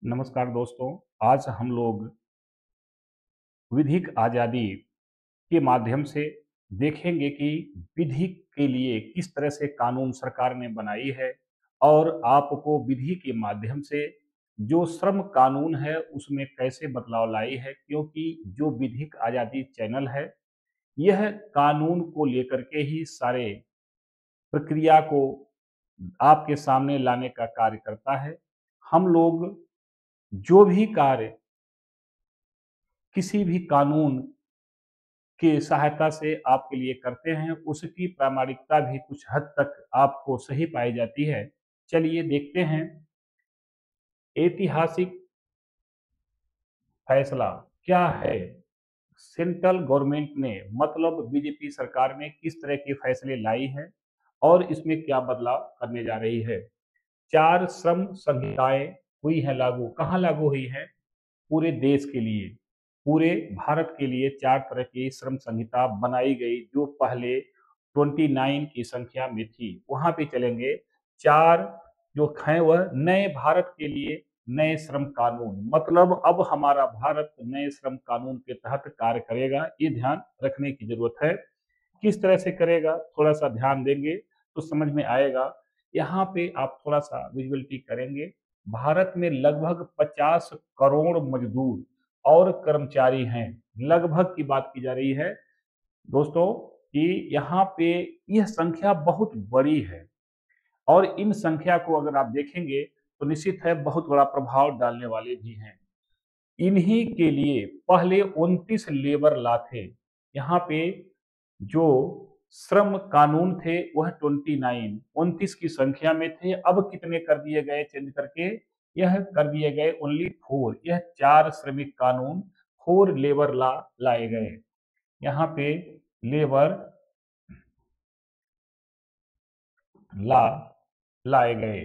नमस्कार दोस्तों। आज हम लोग विधिक आज़ादी के माध्यम से देखेंगे कि विधि के लिए किस तरह से कानून सरकार ने बनाई है और आपको विधि के माध्यम से जो श्रम कानून है उसमें कैसे बदलाव लाई है, क्योंकि जो विधिक आज़ादी चैनल है यह कानून को लेकर के ही सारे प्रक्रिया को आपके सामने लाने का कार्य करता है। हम लोग जो भी कार्य किसी भी कानून की सहायता से आपके लिए करते हैं, उसकी प्रामाणिकता भी कुछ हद तक आपको सही पाई जाती है। चलिए देखते हैं ऐतिहासिक फैसला क्या है। सेंट्रल गवर्नमेंट ने मतलब बीजेपी सरकार ने किस तरह के फैसले लाई है और इसमें क्या बदलाव करने जा रही है। 4 श्रम संहिताएं हुई हैं लागू। कहाँ लागू हुई हैं? पूरे देश के लिए, पूरे भारत के लिए 4 तरह की श्रम संहिता बनाई गई, जो पहले 29 की संख्या में थी। वहाँ पे चलेंगे। 4 जो हैं वह नए भारत के लिए नए श्रम कानून, मतलब अब हमारा भारत नए श्रम कानून के तहत कार्य करेगा। ये ध्यान रखने की जरूरत है। किस तरह से करेगा, थोड़ा-सा ध्यान देंगे तो समझ में आएगा। यहाँ पे आप थोड़ा-सा विजुअलिटी करेंगे। भारत में लगभग 50 करोड़ मजदूर और कर्मचारी हैं। लगभग की बात की जा रही है दोस्तों कि यहाँ पे यह संख्या बहुत बड़ी है और इन संख्या को अगर आप देखेंगे तो निश्चित है बहुत बड़ा प्रभाव डालने वाले भी हैं। इन्हीं के लिए पहले 29 लेबर लॉ थे। यहाँ पे जो श्रम कानून थे वह 29 की संख्या में थे। अब कितने कर दिए गए चेंज करके? यह कर दिए गए ओनली 4। यह 4 श्रमिक कानून, 4 लेबर लॉ लाए गए। यहाँ पे लेबर लॉ लाए गए।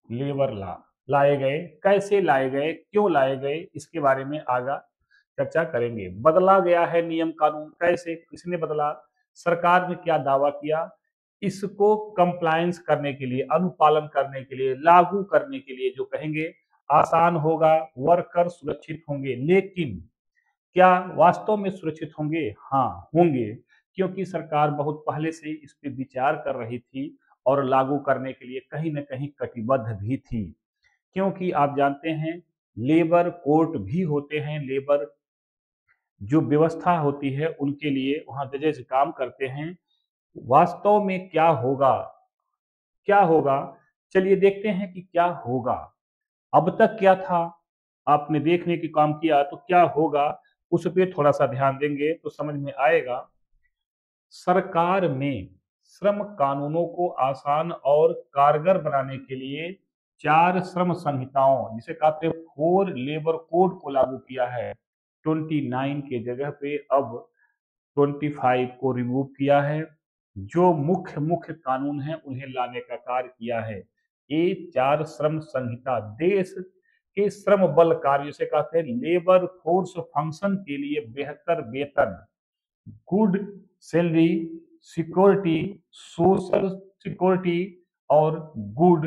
लेबर लॉ लाए गए। कैसे लाए गए, क्यों लाए गए, इसके बारे में आगे चर्चा करेंगे। बदला गया है नियम कानून। कैसे, किसने बदला, सरकार ने क्या दावा किया, इसको कंप्लायंस करने के लिए, अनुपालन करने के लिए, लागू करने के लिए जो कहेंगे आसान होगा, वर्कर सुरक्षित होंगे। लेकिन क्या वास्तव में सुरक्षित होंगे? हाँ, होंगे, क्योंकि सरकार बहुत पहले से इस पे विचार कर रही थी और लागू करने के लिए कहीं न कहीं कटिबद्ध भी थी। क्योंकि आप जानते हैं लेबर कोर्ट भी होते हैं, लेबर जो व्यवस्था होती है उनके लिए वहाँ जजेस काम करते हैं। वास्तव में क्या होगा, क्या होगा? चलिए देखते हैं कि क्या होगा। अब तक क्या था, आपने देखने की काम किया तो क्या होगा उस पे थोड़ा-सा ध्यान देंगे तो समझ में आएगा। सरकार ने श्रम कानूनों को आसान और कारगर बनाने के लिए 4 श्रम संहिताओं, जिसे कहते हैं 4 लेबर कोड को लागू किया है। 29 के जगह पे अब 25 को रिमूव किया है। जो मुख्य मुख्य कानून हैं उन्हें लाने का कार्य किया है। ये 4 श्रम संहिता देश के श्रम बल कार्य, जिसे कहते हैं लेबर फोर्स फंक्शन के लिए बेहतर वेतन, good salary, security, social security और गुड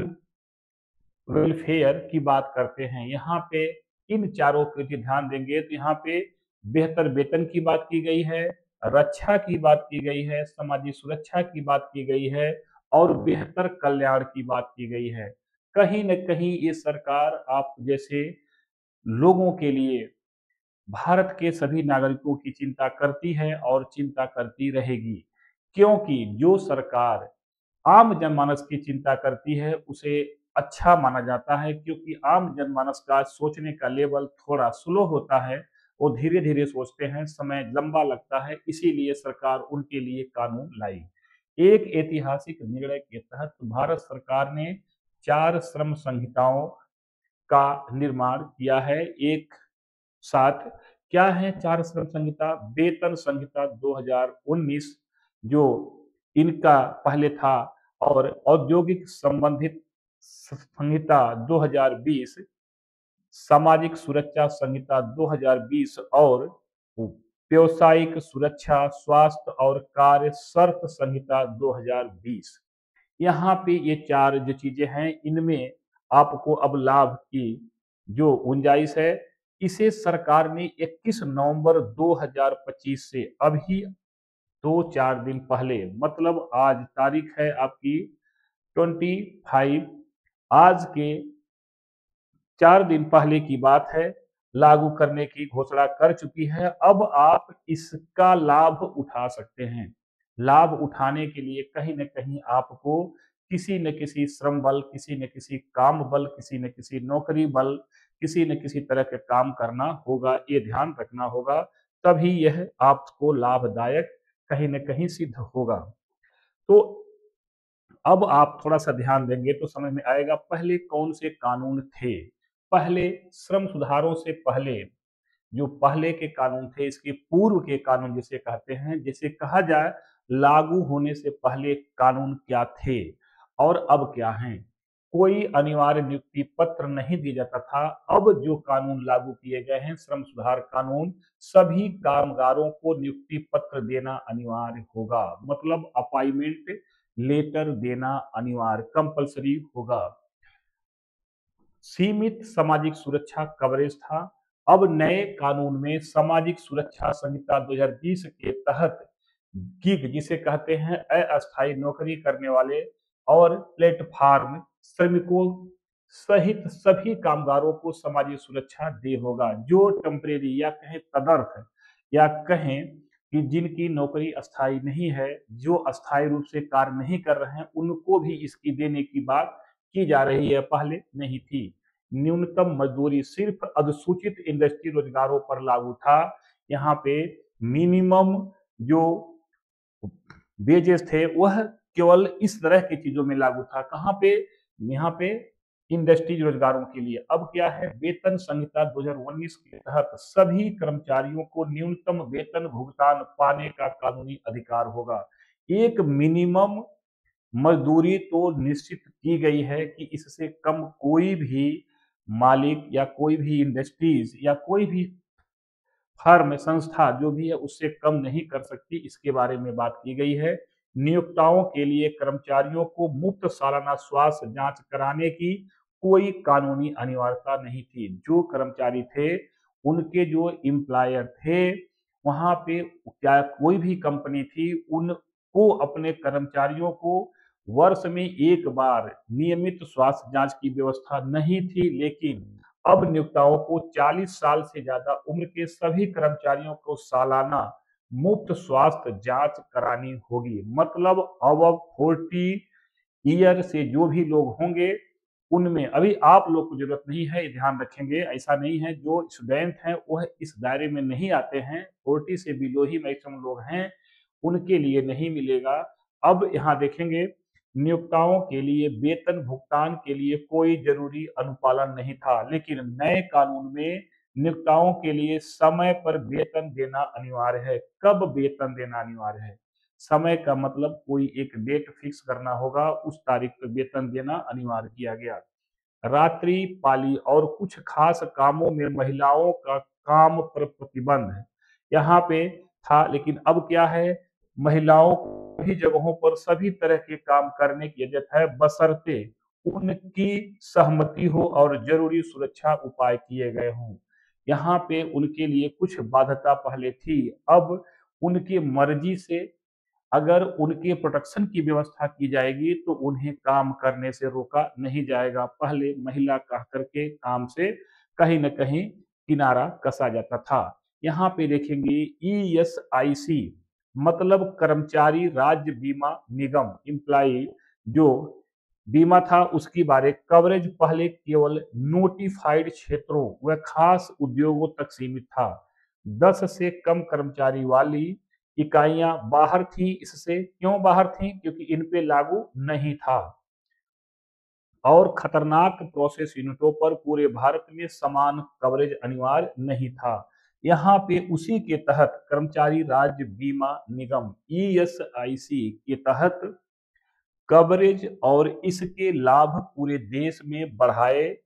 वेलफेयर की बात करते हैं। यहाँ पे इन चारों पे यदि ध्यान देंगे तो यहाँ पे बेहतर वेतन की बात की गई है, रक्षा की बात की गई है, सामाजिक सुरक्षा की बात की गई है और बेहतर कल्याण की बात की गई है। कहीं न कहीं ये सरकार आप जैसे लोगों के लिए, भारत के सभी नागरिकों की चिंता करती है और चिंता करती रहेगी। क्योंकि जो सरकार आम जनमानस की चिंता करती है उसे अच्छा माना जाता है, क्योंकि आम जनमानस का सोचने का लेवल थोड़ा स्लो होता है। वो धीरे-धीरे सोचते हैं, समय लंबा लगता है, इसीलिए सरकार उनके लिए कानून लाई। एक ऐतिहासिक निर्णय के तहत भारत सरकार ने 4 श्रम संहिताओं का निर्माण किया है एक साथ। क्या है 4 श्रम संहिता? वेतन संहिता 2019 जो इनका पहले था, और औद्योगिक संबंधित संहिता 2020, सामाजिक सुरक्षा संहिता 2020 और व्यावसायिक सुरक्षा, स्वास्थ्य और कार्य शर्त संहिता 2020। यहाँ पे ये 4 जो चीज़ें हैं, इनमें आपको अब लाभ की जो गुंजाइश है, इसे सरकार ने 21 नवंबर 2025 से अभी 2-4 दिन पहले, मतलब आज तारीख है आपकी 25, आज के 4 दिन पहले की बात है, लागू करने की घोषणा कर चुकी है। अब आप इसका लाभ उठा सकते हैं। लाभ उठाने के लिए कहीं न कहीं आपको किसी न किसी श्रम बल, किसी न किसी काम बल, किसी न किसी नौकरी बल, किसी न किसी तरह के काम करना होगा, ये ध्यान रखना होगा, तभी यह आपको लाभदायक कहीं न कहीं सिद्ध होगा। तो अब आप थोड़ा-सा ध्यान देंगे तो समझ में आएगा पहले कौन से कानून थे। पहले श्रम सुधारों से पहले जो पहले के कानून थे, इसके पूर्व के कानून जिसे कहते हैं, जिसे कहा जाए लागू होने से पहले कानून क्या थे और अब क्या हैं। कोई अनिवार्य नियुक्ति पत्र नहीं दिया जाता था। अब जो कानून लागू किए गए हैं, श्रम सुधार कानून, सभी कामगारों को नियुक्ति पत्र देना अनिवार्य होगा, मतलब अपॉइंटमेंट लेटर देना अनिवार्य कंपल्सरी होगा। सीमित सामाजिक सुरक्षा कवरेज था। अब नए कानून में सामाजिक सुरक्षा संहिता 2020 के तहत गिग जिसे कहते हैं अस्थायी नौकरी करने वाले और प्लेटफार्म श्रमिकों सहित सभी कामगारों को सामाजिक सुरक्षा दे होगा। जो टेम्परेरी या कहें तदर्थ या कहें कि जिनकी नौकरी अस्थायी नहीं है, जो अस्थायी रूप से कार्य नहीं कर रहे हैं, उनको भी इसकी देने की बात की जा रही है, पहले नहीं थी। न्यूनतम मजदूरी सिर्फ अनुसूचित इंडस्ट्री रोजगारों पर लागू था। यहाँ पे मिनिमम जो वेजेस थे वह केवल इस तरह की चीजों में लागू था। कहाँ पे? यहाँ पे इंडस्ट्रीज रोजगारों के लिए। अब क्या है? वेतन संहिता 2019 के तहत सभी कर्मचारियों को न्यूनतम वेतन भुगतान पाने का कानूनी अधिकार होगा। एक मिनिमम मजदूरी तो निश्चित की गई है कि इससे कम कोई भी मालिक या कोई भी इंडस्ट्रीज या कोई भी फर्म संस्था जो भी है उससे कम नहीं कर सकती, इसके बारे में बात की गई है। नियोक्ताओं के लिए कर्मचारियों को मुफ्त सालाना स्वास्थ्य जांच कराने की कोई कानूनी अनिवार्यता नहीं थी। जो कर्मचारी थे, उनके जो एम्प्लॉयर थे, वहां पे क्या कोई भी कंपनी थी, उनको अपने कर्मचारियों को वर्ष में एक बार नियमित स्वास्थ्य जांच की व्यवस्था नहीं थी। लेकिन अब नियोक्ताओं को 40 साल से ज्यादा उम्र के सभी कर्मचारियों को सालाना मुफ्त स्वास्थ्य जांच करानी होगी। मतलब अब 40 ईयर से जो भी लोग होंगे, उनमें अभी आप लोग को जरूरत नहीं है, ध्यान रखेंगे। ऐसा नहीं है, जो स्टूडेंट हैं वह इस दायरे में नहीं आते हैं। 40 से बिलो ही मैक्सिमम लोग हैं, उनके लिए नहीं मिलेगा। अब यहाँ देखेंगे, नियोक्ताओं के लिए वेतन भुगतान के लिए कोई जरूरी अनुपालन नहीं था, लेकिन नए कानून में नियोक्ताओं के लिए समय पर वेतन देना अनिवार्य है। कब वेतन देना अनिवार्य है? समय का मतलब कोई एक डेट फिक्स करना होगा, उस तारीख पर वेतन देना अनिवार्य किया गया। रात्रि पाली और कुछ खास कामों में महिलाओं का काम पर प्रतिबंध यहाँ पे था, लेकिन अब क्या है? महिलाओं को भी जगहों पर सभी तरह के काम करने की इजाजत है, बशर्ते उनकी सहमति हो और जरूरी सुरक्षा उपाय किए गए हों। यहाँ पे उनके लिए कुछ बाध्यता पहले थी, अब उनकी मर्जी से अगर उनके प्रोटेक्शन की व्यवस्था की जाएगी तो उन्हें काम करने से रोका नहीं जाएगा। पहले महिला कह करके काम से कहीं न कहीं किनारा कसा जाता था। यहाँ पे देखेंगे ईएसआईसी, मतलब कर्मचारी राज्य बीमा निगम, एम्प्लॉई जो बीमा था उसकी बारे कवरेज पहले केवल नोटिफाइड क्षेत्रों व खास उद्योगों तक सीमित था। 10 से कम कर्मचारी वाली इकाइयां बाहर थी। इससे क्यों बाहर थी? क्योंकि इन पे लागू नहीं था। और खतरनाक प्रोसेस यूनिटों पर पूरे भारत में समान कवरेज अनिवार्य नहीं था। यहाँ पे उसी के तहत कर्मचारी राज्य बीमा निगम ईएसआईसी के तहत कवरेज और इसके लाभ पूरे देश में बढ़ाए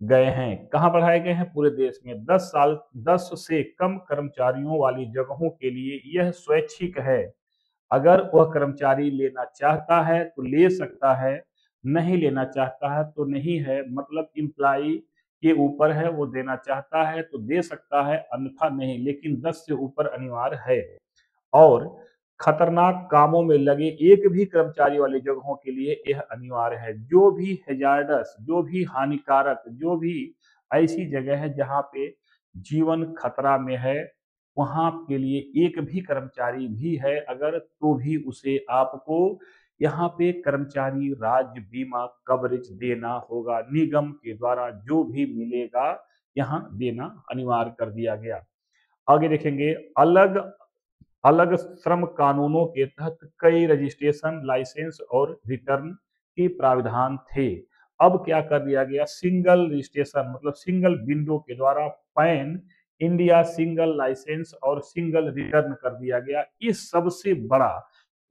गए हैं। कहाँ बढ़ाए गए हैं? पूरे देश में। 10 से कम कर्मचारियों वाली जगहों के लिए यह स्वैच्छिक है। अगर वह कर्मचारी लेना चाहता है तो ले सकता है, नहीं लेना चाहता है तो नहीं है। मतलब एम्प्लॉई के ऊपर है, वो देना चाहता है तो दे सकता है, अन्यथा नहीं, लेकिन 10 से ऊपर अनिवार्य है। और खतरनाक कामों में लगे एक भी कर्मचारी वाली जगहों के लिए यह अनिवार्य है। जो भी हैजार्डस, जो भी हानिकारक, जो भी ऐसी जगह है जहाँ पे जीवन खतरा में है, वहाँ के लिए एक भी कर्मचारी भी है अगर, तो भी उसे आपको यहाँ पे कर्मचारी राज्य बीमा कवरेज देना होगा। निगम के द्वारा जो भी मिलेगा यहाँ देना अनिवार्य कर दिया गया। आगे देखेंगे, अलग अलग श्रम कानूनों के तहत कई रजिस्ट्रेशन, लाइसेंस और रिटर्न के प्राविधान थे। अब क्या कर दिया गया, सिंगल रजिस्ट्रेशन मतलब सिंगल विंडो के द्वारा पैन इंडिया सिंगल लाइसेंस और सिंगल रिटर्न कर दिया गया। इस सबसे बड़ा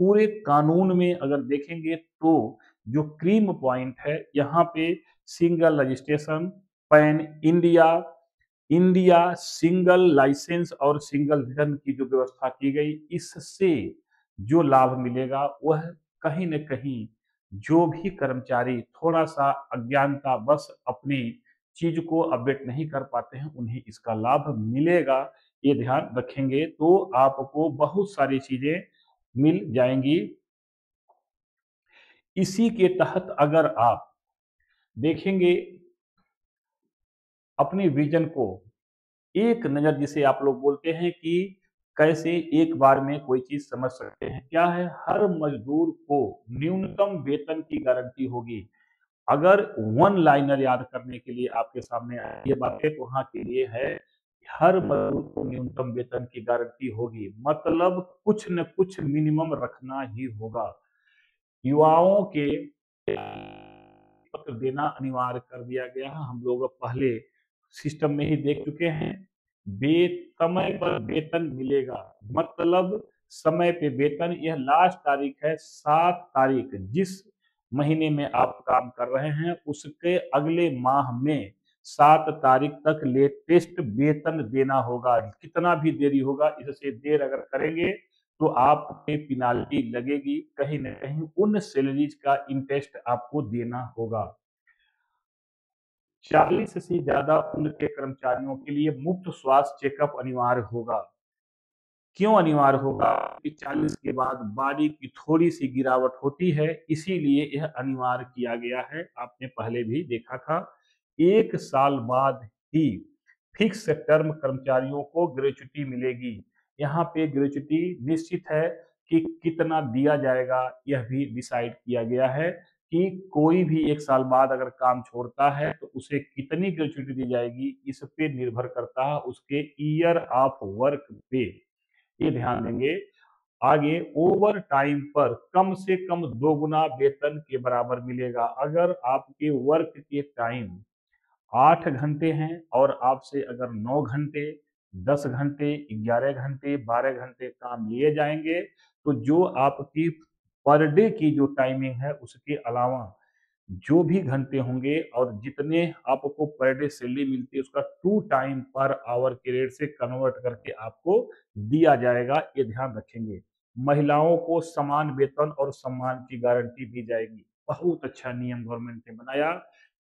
पूरे कानून में अगर देखेंगे तो जो क्रीम पॉइंट है यहाँ पे single registration, pan India, India single licence और सिंगल रिटर्न की जो व्यवस्था की गई, इससे जो लाभ मिलेगा वह कहीं न कहीं जो भी कर्मचारी थोड़ा-सा अज्ञानता बस अपनी चीज़ को अपडेट नहीं कर पाते हैं, उन्हें इसका लाभ मिलेगा। ये ध्यान रखेंगे तो आपको बहुत सारी चीज़ें मिल जाएँगी। इसी के तहत अगर आप देखेंगे अपने विज़न को एक नज़र, जिसे आप लोग बोलते हैं कि कैसे एक बार में कोई चीज़ समझ सकते हैं। क्या है, हर मज़दूर को न्यूनतम वेतन की गारंटी होगी। अगर वन लाइनर याद करने के लिए आपके सामने आए ये बातें, तो वहाँ के लिए है, हर मज़दूर को न्यूनतम वेतन की गारंटी होगी। मतलब कुछ न कुछ मिनिमम रखना ही होगा। युवाओं के पत्र देना अनिवार्य कर दिया गया है। हम लोग पहले सिस्टम में ही देख चुके हैं। समय पर वेतन मिलेगा, मतलब समय पे वेतन। यह लास्ट तारीख है 7 तारीख, जिस महीने में आप काम कर रहे हैं उसके अगले माह में 7 तारीख तक लेटेस्ट वेतन देना होगा। कितना भी देरी होगा, इससे देर अगर करेंगे तो आप पे पेनाल्टी लगेगी, कहीं न कहीं उन सैलरीज का इंटरेस्ट आपको देना होगा। 40 से ज्यादा उम्र के कर्मचारियों के लिए मुफ्त स्वास्थ्य चेकअप अनिवार्य होगा। क्यों अनिवार्य होगा? कि 40 के बाद बॉडी की थोड़ी-सी गिरावट होती है, इसीलिए यह अनिवार्य किया गया है। आपने पहले भी देखा था। 1 साल बाद ही फिक्स टर्म कर्मचारियों को ग्रेच्युटी मिलेगी। यहाँ पे ग्रेच्युटी निश्चित है कि कितना दिया जाएगा, यह भी डिसाइड किया गया है कि कोई भी 1 साल बाद अगर काम छोड़ता है तो उसे कितनी ग्रेच्युटी दी जाएगी, इस पे निर्भर करता है उसके ईयर ऑफ वर्क पे। ये ध्यान देंगे। आगे ओवर टाइम पर कम से कम 2 गुना वेतन के बराबर मिलेगा। अगर आपके वर्क के टाइम 8 घंटे हैं और आपसे अगर 9 घंटे, 10 घंटे, 11 घंटे, 12 घंटे काम लिए जाएंगे, तो जो आपकी पर डे की जो टाइमिंग है उसके अलावा जो भी घंटे होंगे और जितने आपको पर डे सैलरी मिलती है उसका 2 टाइम पर आवर के रेट से कन्वर्ट करके आपको दिया जाएगा। ये ध्यान रखेंगे। महिलाओं को समान वेतन और सम्मान की गारंटी दी जाएगी। बहुत अच्छा नियम गवर्नमेंट ने बनाया,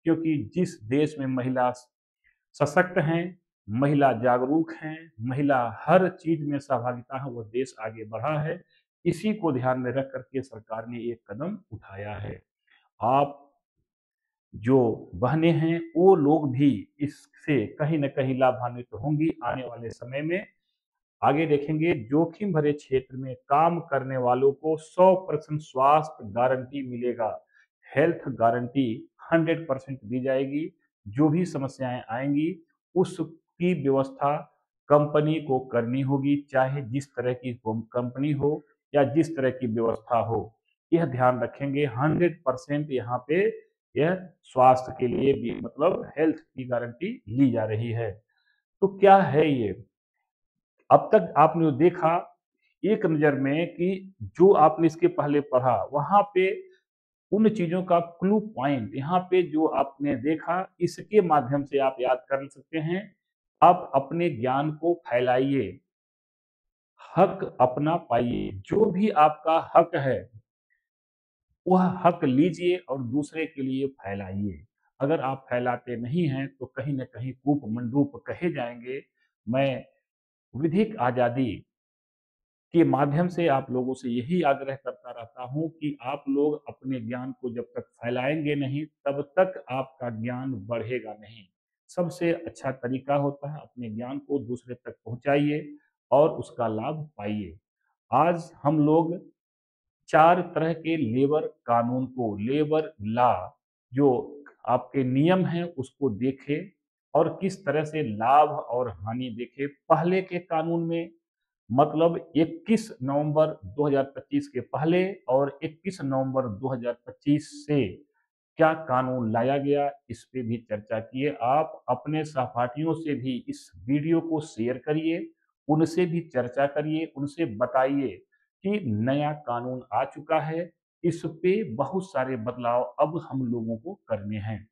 क्योंकि जिस देश में महिला सशक्त हैं, महिला जागरूक हैं, महिला हर चीज में सहभागिता है, वह देश आगे बढ़ा है। इसी को ध्यान में रख करके सरकार ने एक कदम उठाया है। आप जो बहनें हैं वो लोग भी इससे कहीं न कहीं लाभान्वित होंगी आने वाले समय में। आगे देखेंगे, जोखिम भरे क्षेत्र में काम करने वालों को 100% स्वास्थ्य गारंटी मिलेगा। हेल्थ गारंटी 100% दी जाएगी। जो भी समस्याएं आएंगी उसकी व्यवस्था कंपनी को करनी होगी, चाहे जिस तरह की कंपनी हो या जिस तरह की व्यवस्था हो। यह ध्यान रखेंगे। 100% यहाँ पे यह स्वास्थ्य के लिए भी मतलब हेल्थ की गारंटी ली जा रही है। तो क्या है ये? अब तक आपने जो देखा एक नज़र में कि जो आपने इसके पहले पढ़ा, वहाँ पे उन चीज़ों का क्लू पॉइंट यहाँ पे जो आपने देखा, इसके माध्यम से आप याद कर सकते हैं। आप अपने ज्ञान को फैलाइए। हक अपना पाइए। जो भी आपका हक है, वह हक लीजिए और दूसरे के लिए फैलाइए। अगर आप फैलाते नहीं हैं, तो कहीं न कहीं कूप-मंडूक कहे जाएँगे। मैं विधिक आज़ादी के माध्यम से आप लोगों से यही आग्रह करता रहता हूँ कि आप लोग अपने ज्ञान को जब तक फैलाएँगे नहीं, तब तक आपका ज्ञान बढ़ेगा नहीं। सबसे अच्छा तरीका होता है अपने ज्ञान को दूसरे तक पहुँचाइए और उसका लाभ पाइए। आज हम लोग 4 तरह के लेबर कानून को, लेबर लॉ, जो आपके नियम हैं उसको देखें और किस तरह से लाभ और हानि देखें। पहले के कानून में मतलब 21 नवंबर 2025 के पहले और 21 नवंबर 2025 से क्या कानून लाया गया, इस पे भी चर्चा किए। आप अपने सहपाठियों से भी इस वीडियो को शेयर करिए, उनसे भी चर्चा करिए, उनसे बताइए कि नया कानून आ चुका है, इस पे बहुत सारे बदलाव अब हम लोगों को करने हैं।